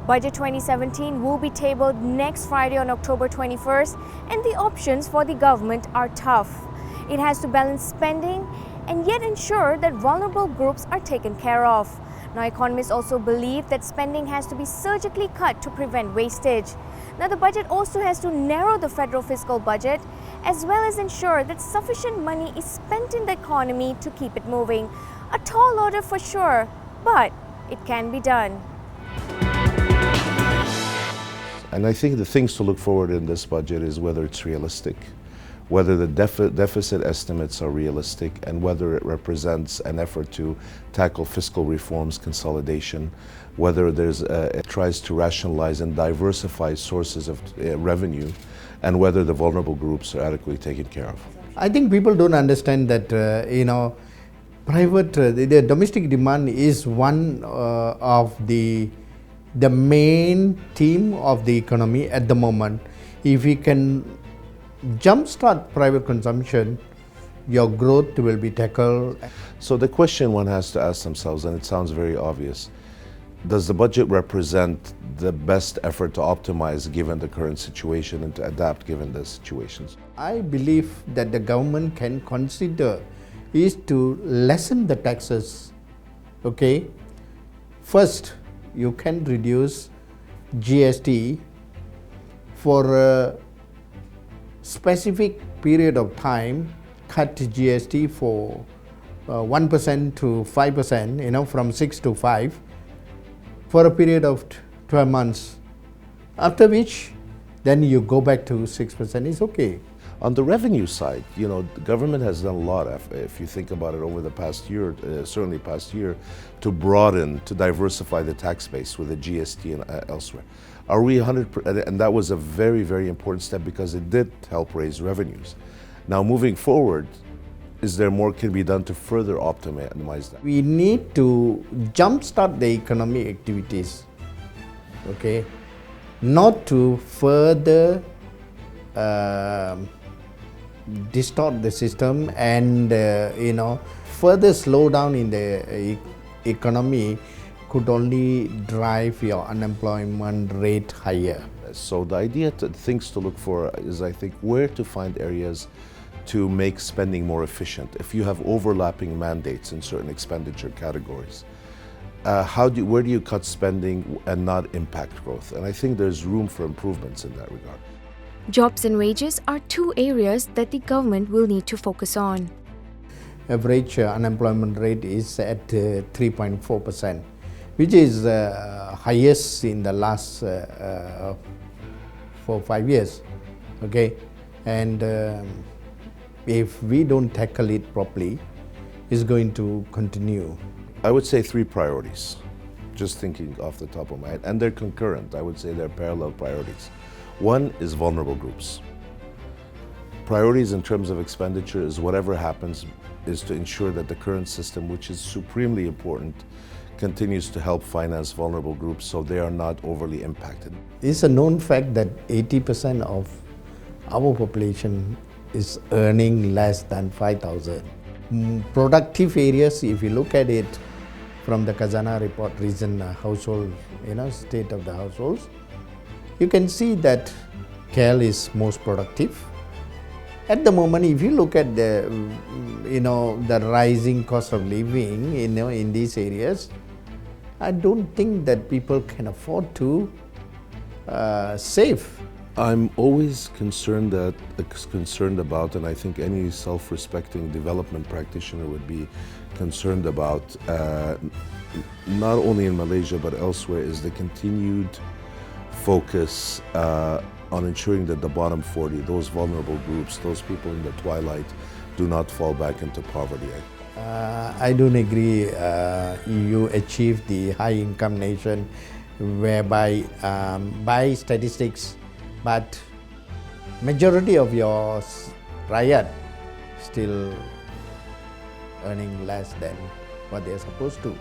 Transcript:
Budget 2017 will be tabled next Friday on October 21st, and the options for the government are tough. It has to balance spending and yet ensure that vulnerable groups are taken care of. Now, economists also believe that spending has to be surgically cut to prevent wastage. Now, the budget also has to narrow the federal fiscal budget as well as ensure that sufficient money is spent in the economy to keep it moving. A tall order for sure, but it can be done. And I think the things to look forward in this budget is whether it's realistic, whether the deficit estimates are realistic, and whether it represents an effort to tackle fiscal reforms, consolidation, whether it tries to rationalize and diversify sources of revenue, and whether the vulnerable groups are adequately taken care of. I think people don't understand that, the domestic demand is one of the main theme of the economy at the moment. If we can jumpstart private consumption, your growth will be tackled. So the question one has to ask themselves, and it sounds very obvious, does the budget represent the best effort to optimize given the current situation and to adapt given the situations? I believe that the government can consider is to lessen the taxes. Okay, first you can reduce GST for a specific period of time, cut GST for 1% to 5%, from 6 to 5 for a period of 12 months, after which then you go back to 6%. It's okay. On the revenue side, the government has done a lot, if you think about it, over the past year, certainly past year, to broaden, to diversify the tax base with the GST and elsewhere. Are we 100%? And that was a very, very important step because it did help raise revenues. Now, moving forward, is there more can be done to further optimize that? We need to jumpstart the economic activities, okay, not to further distort the system and further slow down in the economy could only drive your unemployment rate higher. So the idea, things to look for is, I think, where to find areas to make spending more efficient. If you have overlapping mandates in certain expenditure categories, where do you cut spending and not impact growth? And I think there's room for improvements in that regard. Jobs and wages are two areas that the government will need to focus on. Average unemployment rate is at 3.4%, which is highest in the last 4 or 5 years. Okay, and if we don't tackle it properly, it's going to continue. I would say 3 priorities, just thinking off the top of my head, and they're concurrent. I would say they're parallel priorities. One is vulnerable groups. Priorities in terms of expenditure is whatever happens is to ensure that the current system, which is supremely important, continues to help finance vulnerable groups so they are not overly impacted. It's a known fact that 80% of our population is earning less than 5,000. Productive areas, if you look at it from the Khazanah report, recent household, state of the households, you can see that KL is most productive. At the moment, if you look at the, the rising cost of living, in these areas, I don't think that people can afford to save. I'm always concerned about, and I think any self-respecting development practitioner would be concerned about, not only in Malaysia but elsewhere, is the continued focus on ensuring that the bottom 40, those vulnerable groups, those people in the twilight, do not fall back into poverty. I don't agree. You achieve the high income nation whereby by statistics, but majority of your rakyat still earning less than what they are supposed to.